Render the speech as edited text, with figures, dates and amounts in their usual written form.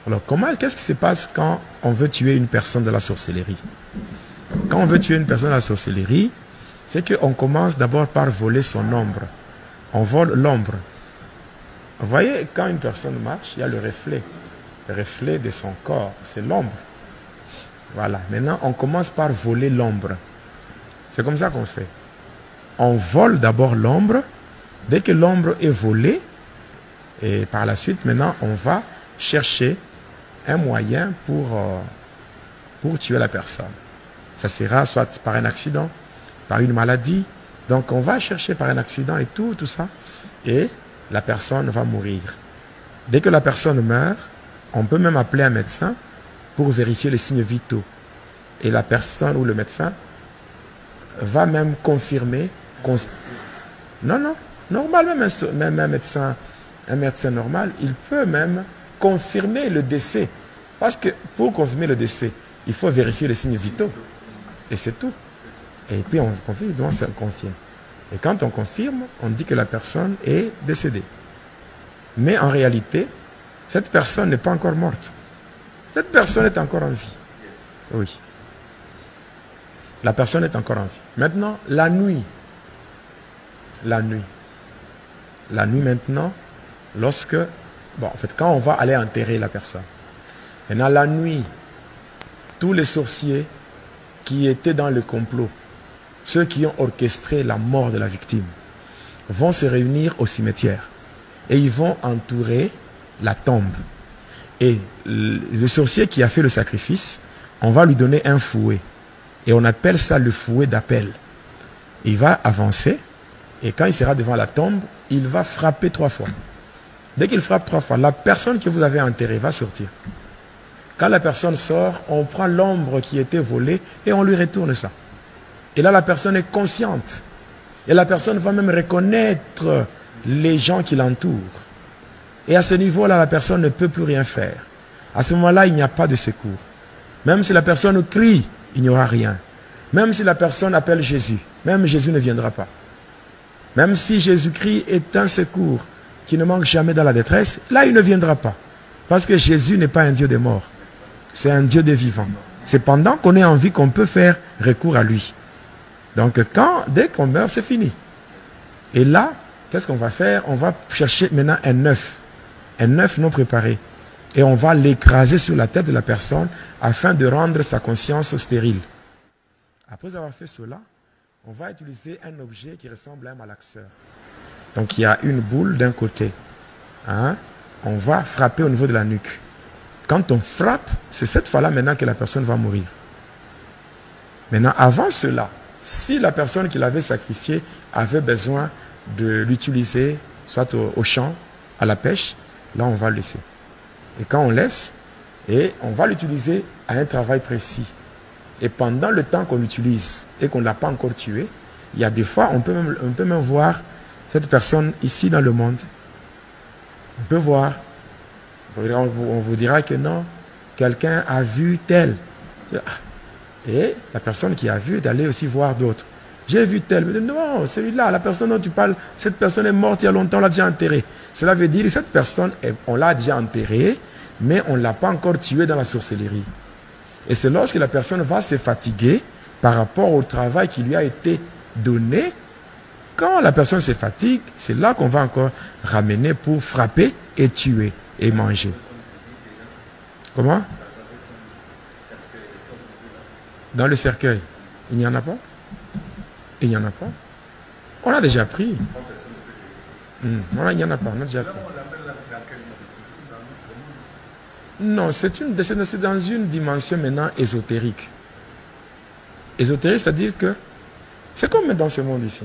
Alors, qu'est-ce qui se passe quand on veut tuer une personne de la sorcellerie? Quand on veut tuer une personne de la sorcellerie, c'est qu'on commence d'abord par voler son ombre. On vole l'ombre. Vous voyez, quand une personne marche, il y a le reflet de son corps, c'est l'ombre. Voilà, maintenant on commence par voler l'ombre. C'est comme ça qu'on fait. On vole d'abord l'ombre. Dès que l'ombre est volée, et par la suite, maintenant, on va chercher un moyen pour tuer la personne. Ça sera soit par un accident, par une maladie. Donc on va chercher par un accident et tout ça. Et la personne va mourir. Dès que la personne meurt, on peut même appeler un médecin pour vérifier les signes vitaux. Et la personne ou le médecin va même confirmer. Non, normal, même un médecin normal, il peut même confirmer le décès. Parce que pour confirmer le décès, il faut vérifier les signes vitaux. Et c'est tout. Et puis on confirme, donc on confirme. Et quand on confirme, on dit que la personne est décédée. Mais en réalité, cette personne n'est pas encore morte. Cette personne est encore en vie. Oui. La personne est encore en vie. Maintenant, la nuit. La nuit maintenant, quand on va aller enterrer la personne. Maintenant, la nuit, tous les sorciers qui étaient dans le complot, ceux qui ont orchestré la mort de la victime, vont se réunir au cimetière et ils vont entourer la tombe. Et le sorcier qui a fait le sacrifice, on va lui donner un fouet. Et on appelle ça le fouet d'appel. Il va avancer et quand il sera devant la tombe, il va frapper 3 fois. Dès qu'il frappe 3 fois, la personne que vous avez enterrée va sortir. Quand la personne sort, on prend l'ombre qui était volée et on lui retourne ça. Et là, la personne est consciente. Et la personne va même reconnaître les gens qui l'entourent. Et à ce niveau-là, la personne ne peut plus rien faire. À ce moment-là, il n'y a pas de secours. Même si la personne crie, il n'y aura rien. Même si la personne appelle Jésus, même Jésus ne viendra pas. Même si Jésus-Christ est un secours qui ne manque jamais dans la détresse, là, il ne viendra pas. Parce que Jésus n'est pas un Dieu des morts. C'est un Dieu des vivants. C'est pendant qu'on est en vie qu'on peut faire recours à lui. Donc, dès qu'on meurt, c'est fini. Et là, qu'est-ce qu'on va faire? On va chercher maintenant un œuf non préparé. Et on va l'écraser sur la tête de la personne afin de rendre sa conscience stérile. Après avoir fait cela, on va utiliser un objet qui ressemble à un malaxeur. Donc, il y a une boule d'un côté. On va frapper au niveau de la nuque. Quand on frappe, c'est cette fois-là maintenant que la personne va mourir. Maintenant, avant cela, si la personne qui l'avait sacrifié avait besoin de l'utiliser, soit au champ, à la pêche, là on va le laisser. Et quand on laisse, et on va l'utiliser à un travail précis. Et pendant le temps qu'on l'utilise et qu'on ne l'a pas encore tué, il y a des fois, on peut même voir cette personne ici dans le monde. On peut voir. On vous dira que non, quelqu'un a vu tel. Et la personne qui a vu est allée aussi voir d'autres. J'ai vu tel. Mais non, celui-là, la personne dont tu parles, cette personne est morte il y a longtemps, on l'a déjà enterrée. Cela veut dire que cette personne, on l'a déjà enterrée, mais on ne l'a pas encore tuée dans la sorcellerie. Et c'est lorsque la personne va se fatiguer par rapport au travail qui lui a été donné. Quand la personne se fatigue, c'est là qu'on va encore ramener pour frapper et tuer et manger. Comment? Dans le cercueil. Il n'y en a pas? Il n'y en a pas? On a déjà pris. Il n'y en a pas, on a déjà pris. Non, c'est dans une dimension maintenant ésotérique. Ésotérique, c'est-à-dire que c'est comme dans ce monde ici.